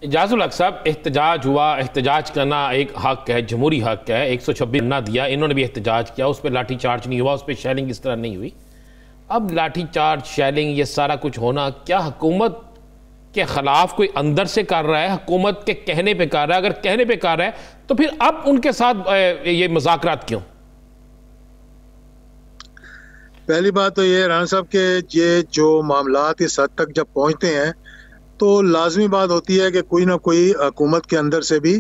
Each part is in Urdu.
اعجاز الحق صاحب، احتجاج ہوا، احتجاج کرنا ایک حق ہے، جمہوری حق ہے، 126 نہ دیا، انہوں نے بھی احتجاج کیا، اس پہ لاٹھی چارج نہیں ہوا، اس پہ شیلنگ اس طرح نہیں ہوئی۔ اب لاٹھی چارج، شیلنگ، یہ سارا کچھ ہونا کیا حکومت کے خلاف کوئی اندر سے کر رہا ہے؟ حکومت کے کہنے پہ کر رہا ہے؟ اگر کہنے پہ کر رہا ہے تو پھر اب ان کے ساتھ یہ مذاکرات کیوں؟ پہلی بات تو یہ رانا صاحب کہ یہ جو معاملات اس حد تک جب پہنچتے ہیں تو لازمی بات ہوتی ہے کہ کوئی نہ کوئی حکومت کے اندر سے بھی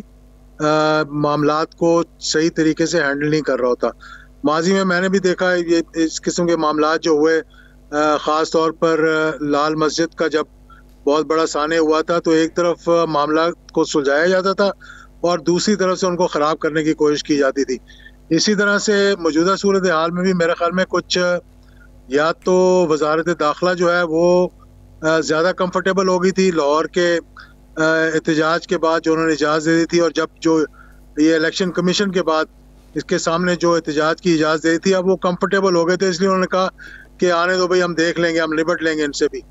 معاملات کو صحیح طریقے سے ہینڈل نہیں کر رہا ہوتا۔ ماضی میں نے بھی دیکھا ہے یہ اس قسم کے معاملات جو ہوئے، خاص طور پر لال مسجد کا جب بہت بڑا سانحہ ہوا تھا تو ایک طرف معاملات کو سلجھایا جاتا تھا اور دوسری طرف سے ان کو خراب کرنے کی کوشش کی جاتی تھی۔ اسی طرح سے موجودہ صورتحال میں بھی میرے خیال میں کچھ یا تو وزارت داخلہ جو ہے وہ زیادہ کمفرٹیبل ہو گئی تھی لاہور کے احتجاج کے بعد جو انہوں نے اجازت دے دی تھی، اور جب جو یہ الیکشن کمیشن کے بعد اس کے سامنے جو احتجاج کی اجازت دے دی تھی، اب وہ کمفرٹیبل ہو گئے تھے، اس لیے انہوں نے کہا کہ آنے دو بھائی، ہم دیکھ لیں گے، ہم نبٹ لیں گے ان سے بھی۔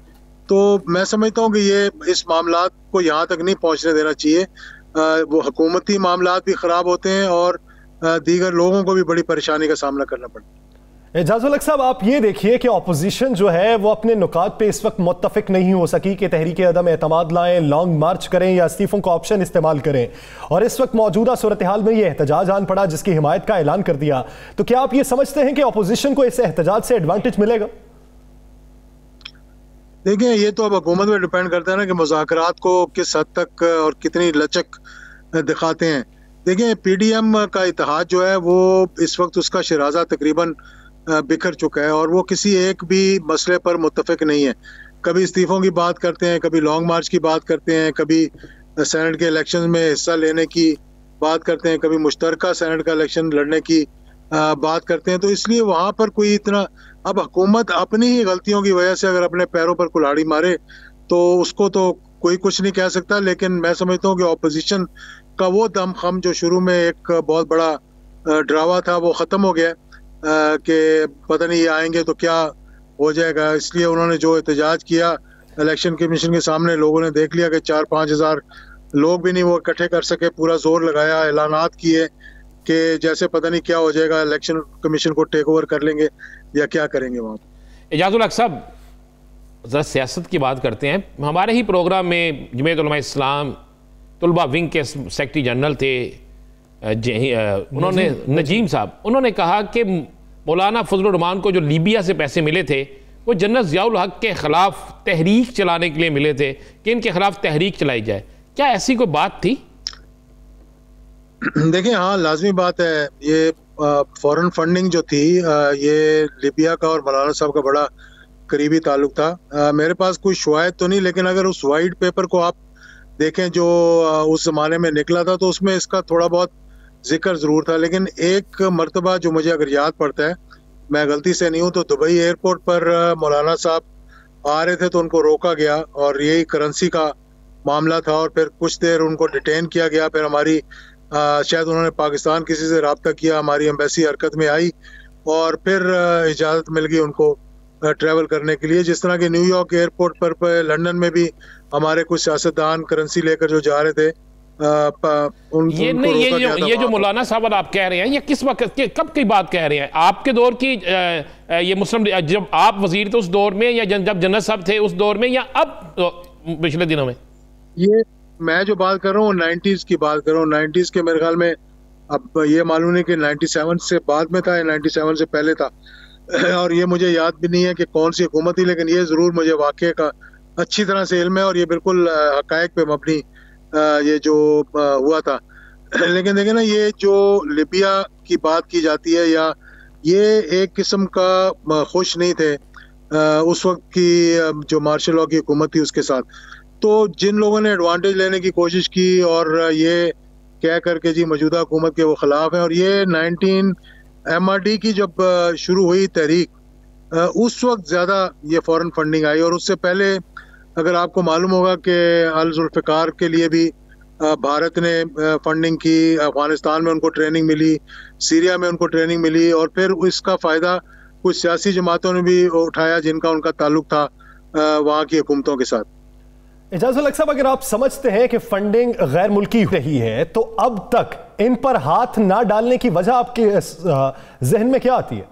تو میں سمجھتا ہوں کہ یہ اس معاملات کو یہاں تک نہیں پہنچنے دینا چاہیے۔ وہ حکومتی معاملات بھی خراب ہوتے ہیں اور دیگر لوگوں کو بھی بڑی پریشانی کا سامنا کرنا پڑتا ہے۔ اعجاز الحق صاحب، آپ یہ دیکھیے کہ اپوزیشن جو ہے وہ اپنے نکات پہ اس وقت متفق نہیں ہو سکی کہ تحریک عدم اعتماد لائیں، لانگ مارچ کریں یا استعفوں کا آپشن استعمال کریں، اور اس وقت موجودہ صورتحال میں یہ احتجاج آن پڑا جس کی حمایت کا اعلان کر دیا۔ تو کیا آپ یہ سمجھتے ہیں کہ اپوزیشن کو اس احتجاج سے ایڈوانٹیج ملے گا؟ دیکھیں، یہ تو اب حکومت پہ ڈیپینڈ کرتا ہے نا کہ مذاکرات کو کس حد تک اور کتنی لچک دکھاتے ہیں۔ دیکھیں، پی ڈی ایم کا اتحاد جو ہے وہ اس وقت اس کا شیرازہ تقریباً بکھر چکا ہے اور وہ کسی ایک بھی مسئلے پر متفق نہیں ہے۔ کبھی استعفوں کی بات کرتے ہیں، کبھی لانگ مارچ کی بات کرتے ہیں، کبھی سینٹ کے الیکشن میں حصہ لینے کی بات کرتے ہیں، کبھی مشترکہ سینٹ کا الیکشن لڑنے کی بات کرتے ہیں۔ تو اس لیے وہاں پر کوئی اتنا، اب حکومت اپنی ہی غلطیوں کی وجہ سے اگر اپنے پیروں پر کلہاڑی مارے تو اس کو تو کوئی کچھ نہیں کہہ سکتا، لیکن میں سمجھتا ہوں کہ اپوزیشن کا وہ دم خم جو شروع میں ایک بہت بڑا ڈراوا تھا وہ ختم ہو گیا کہ پتہ نہیں یہ آئیں گے تو کیا ہو جائے گا۔ اس لیے انہوں نے جو احتجاج کیا الیکشن کمیشن کے سامنے، لوگوں نے دیکھ لیا کہ 4-5 ہزار لوگ بھی نہیں وہ اکٹھے کر سکے، پورا زور لگایا، اعلانات کیے کہ جیسے پتہ نہیں کیا ہو جائے گا، الیکشن کمیشن کو ٹیک اوور کر لیں گے یا کیا کریں گے وہاں۔ اعجاز الحق صاحب، ذرا سیاست کی بات کرتے ہیں۔ ہمارے ہی پروگرام میں جمعیت علماء اسلام طلبہ ونگ کے سیکرٹری جنرل تھے انہوں نے نجیم صاحب، انہوں نے کہا کہ مولانا فضل الرحمان کو جو لیبیا سے پیسے ملے تھے وہ جنرل ضیاء الحق کے خلاف تحریک چلانے کے لیے ملے تھے کہ ان کے خلاف تحریک چلائی جائے۔ کیا ایسی کوئی بات تھی؟ دیکھیں، ہاں لازمی بات ہے، یہ فورن فنڈنگ جو تھی یہ لیبیا کا اور مولانا صاحب کا بڑا قریبی تعلق تھا۔ میرے پاس کوئی شواہد تو نہیں، لیکن اگر اس وائٹ پیپر کو آپ دیکھیں جو اس زمانے میں نکلا تھا تو اس میں اس کا تھوڑا بہت ذکر ضرور تھا۔ لیکن ایک مرتبہ جو مجھے اگر یاد پڑتا ہے، میں غلطی سے نہیں ہوں تو دبئی ایئرپورٹ پر مولانا صاحب آ رہے تھے تو ان کو روکا گیا اور یہی کرنسی کا معاملہ تھا، اور پھر کچھ دیر ان کو ڈیٹین کیا گیا۔ پھر ہماری شاید انہوں نے پاکستان کسی سے رابطہ کیا، ہماری ایمبیسی حرکت میں آئی اور پھر اجازت مل گئی ان کو ٹریول کرنے کے لیے۔ جس طرح کہ نیو یارک ایئرپورٹ پر لندن میں بھی ہمارے کچھ سیاستدان کرنسی لے کر جو جا رہے تھے یہ جو مولانا صاحب آپ کہہ رہے ہیں یہ کس وقت، کب کی بات کہہ رہے ہیں؟ آپ کے دور کی، یہ مسلم جب آپ وزیر تھے اس دور میں، یا جب جنرل صاحب تھے اس دور میں، یا اب پچھلے دنوں میں؟ یہ میں جو بات کر رہا ہوں 90s کی بات کر رہا ہوں۔ 90s کے میرے خیال میں، اب یہ معلوم نہیں کہ 97 سے بعد میں تھا یا 97 سے پہلے تھا، اور یہ مجھے یاد بھی نہیں ہے کہ کون سی حکومت تھی، لیکن یہ ضرور مجھے واقعے کا اچھی طرح سے علم ہے اور یہ بالکل حقائق پہ مبنی یہ جو ہوا تھا۔ لیکن دیکھیں نا، یہ جو لیبیا کی بات کی جاتی ہے، یا یہ ایک قسم کا خوش نہیں تھے اس وقت کی جو مارشل لاء کی حکومت تھی اس کے ساتھ۔ تو جن لوگوں نے ایڈوانٹیج لینے کی کوشش کی اور یہ کہہ کر کے جی موجودہ حکومت کے وہ خلاف ہیں، اور یہ 19 MRD کی جب شروع ہوئی تحریک اس وقت زیادہ یہ فورن فنڈنگ آئی، اور اس سے پہلے اگر آپ کو معلوم ہوگا کہ الذوالفقار کے لیے بھی بھارت نے فنڈنگ کی، افغانستان میں ان کو ٹریننگ ملی، سیریا میں ان کو ٹریننگ ملی، اور پھر اس کا فائدہ کچھ سیاسی جماعتوں نے بھی اٹھایا جن کا ان کا تعلق تھا وہاں کی حکومتوں کے ساتھ۔ اعجاز الحق صاحب، اگر آپ سمجھتے ہیں کہ فنڈنگ غیر ملکی رہی ہے تو اب تک ان پر ہاتھ نہ ڈالنے کی وجہ آپ کے ذہن میں کیا آتی ہے؟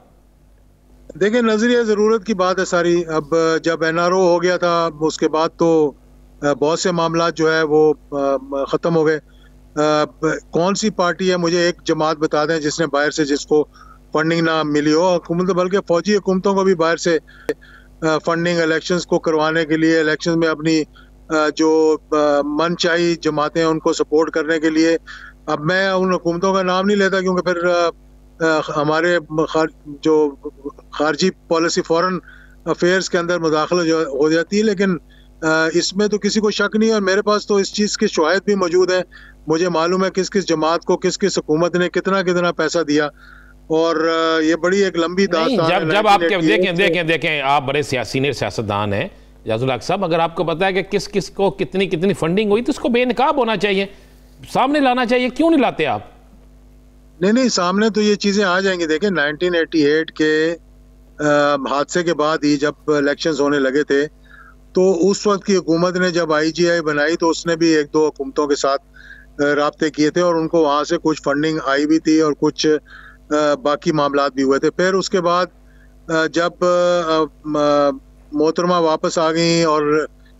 دیکھیں، نظریہ ضرورت کی بات ہے ساری. اب جب NRO ہو گیا تھا اس کے بعد تو بہت سے معاملات جو ہے وہ ختم ہو گئے. کون سی پارٹی ہے، مجھے ایک جماعت بتا دیں جس نے باہر سے جس کو فنڈنگ نہ ملی ہو. حکومت بلکہ فوجی حکومتوں کو بھی باہر سے فنڈنگ الیکشنز کو کروانے کے لیے، الیکشنز میں اپنی جو من چاہی جماعتیں ان کو سپورٹ کرنے کے لیے. اب میں ان حکومتوں کا نام نہیں لیتا کیونکہ پھر ہمارے جو خارجی پالیسی فورن افیئرز کے اندر مداخلت ہو جاتی ہے، لیکن اس میں تو کسی کو شک نہیں ہے. اور میرے پاس تو اس چیز کے شواہد بھی موجود ہیں. مجھے معلوم ہے کس کس جماعت کو کس کس حکومت نے کتنا پیسہ دیا، اور یہ بڑی ایک لمبی داستان ہے. جب آپ دیکھیں آپ بڑے سینئر سیاستدان ہیں اعجاز الحق صاحب، اگر آپ کو پتا ہے کہ کس کس کو کتنی فنڈنگ ہوئی تو اس کو بے نقاب ہونا چاہیے، سامنے لانا چاہیے. کیوں نہیں لاتے آپ؟ نہیں، سامنے تو یہ چیزیں آ جائیں گی. دیکھیں 1988 کے حادثے کے بعد ہی جب الیکشنز ہونے لگے تھے تو اس وقت کی حکومت نے جب IGI بنائی تو اس نے بھی ایک دو حکومتوں کے ساتھ رابطے کیے تھے اور ان کو وہاں سے کچھ فنڈنگ آئی بھی تھی اور کچھ باقی معاملات بھی ہوئے تھے. پھر اس کے بعد جب محترمہ واپس آ گئیں اور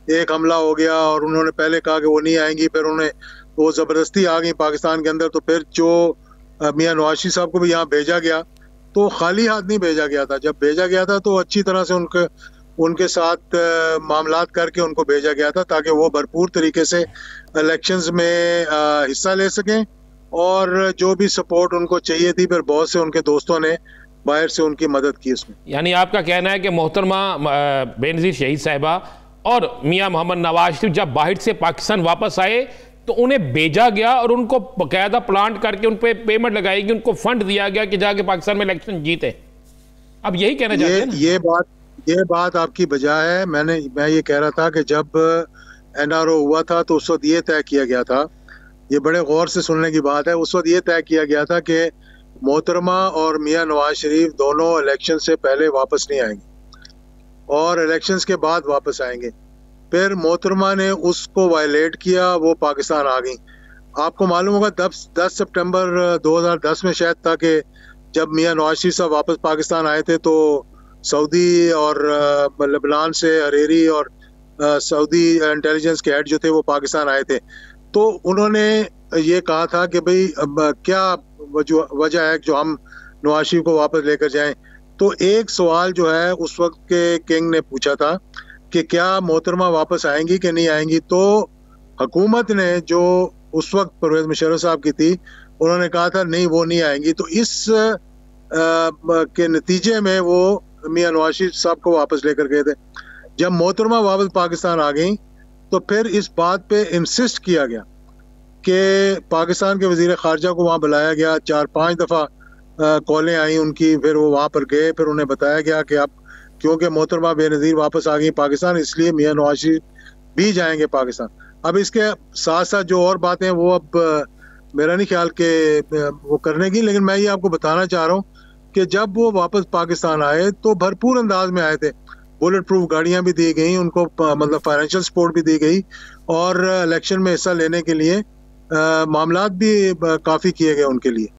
ایک حملہ ہو گیا اور انہوں نے پہلے کہا کہ وہ نہیں آئیں گی، پھر وہ زبردستی آ گئیں پاکستان کے اندر، تو پھر جو میاں نواز شریف صاحب کو بھی یہاں بھیجا گیا تو خالی ہاتھ نہیں بھیجا گیا تھا. جب بھیجا گیا تھا تو اچھی طرح سے ان کے ساتھ معاملات کر کے ان کو بھیجا گیا تھا تاکہ وہ بھرپور طریقے سے الیکشنز میں حصہ لے سکیں، اور جو بھی سپورٹ ان کو چاہیے تھی پھر بہت سے ان کے دوستوں نے باہر سے ان کی مدد کی اس میں. یعنی آپ کا کہنا ہے کہ محترمہ بینظیر شہید صاحبہ اور میاں محمد نواز شریف جب باہر سے پاکستان واپس آئے تو انہیں بھیجا گیا اور ان کو باقاعدہ پلانٹ کر کے ان پہ پیمنٹ لگائی گئی، ان کو فنڈ دیا گیا کہ جا کے پاکستان میں الیکشن جیتے. اب یہی کہنا چاہتے ہیں نا؟ یہ بات آپ کی بجا ہے. میں یہ کہہ رہا تھا کہ جب NRO ہوا تھا تو اس وقت یہ طے کیا گیا تھا، یہ بڑے غور سے سننے کی بات ہے، اس وقت یہ طے کیا گیا تھا کہ محترمہ اور میاں نواز شریف دونوں الیکشن سے پہلے واپس نہیں آئیں گے اور الیکشنز کے بعد واپس آئیں گے. پھر محترمہ نے اس کو وائلیٹ کیا، وہ پاکستان آ گئیں. آپ کو معلوم ہوگا 10 سپٹمبر 2010 میں شاید تھا کہ جب میاں نواز شریف صاحب واپس پاکستان آئے تھے تو سعودی اور لبنان سے حریری اور سعودی انٹیلیجنس کے ہیڈ جو تھے وہ پاکستان آئے تھے. تو انہوں نے یہ کہا تھا کہ بھئی کیا وجہ ہے جو ہم نواز شریف کو واپس لے کر جائیں. تو ایک سوال جو ہے اس وقت کے کنگ نے پوچھا تھا کہ کیا محترمہ واپس آئیں گی کہ نہیں آئیں گی. تو حکومت نے جو اس وقت پرویز مشرف صاحب کی تھی انہوں نے کہا تھا نہیں وہ نہیں آئیں گی. تو اس کے نتیجے میں وہ میاں نواز شریف صاحب کو واپس لے کر گئے تھے. جب محترمہ واپس پاکستان آ گئیں تو پھر اس بات پہ انسسٹ کیا گیا کہ پاکستان کے وزیر خارجہ کو وہاں بلایا گیا، 4-5 دفعہ کالیں آئیں ان کی، پھر وہ وہاں پر گئے، پھر انہیں بتایا گیا کہ اب کیونکہ محترمہ بے نظیر واپس آ گئی پاکستان اس لیے میاں نواز شریف بھی جائیں گے پاکستان. اب اس کے ساتھ ساتھ جو اور باتیں وہ اب میرا نہیں خیال کہ وہ کرنے کی، لیکن میں یہ آپ کو بتانا چاہ رہا ہوں کہ جب وہ واپس پاکستان آئے تو بھرپور انداز میں آئے تھے. بلٹ پروف گاڑیاں بھی دی گئیں ان کو، مطلب فائنینشیل سپورٹ بھی دی گئی، اور الیکشن میں حصہ لینے کے لیے معاملات بھی کافی کیے گئے ان کے لیے.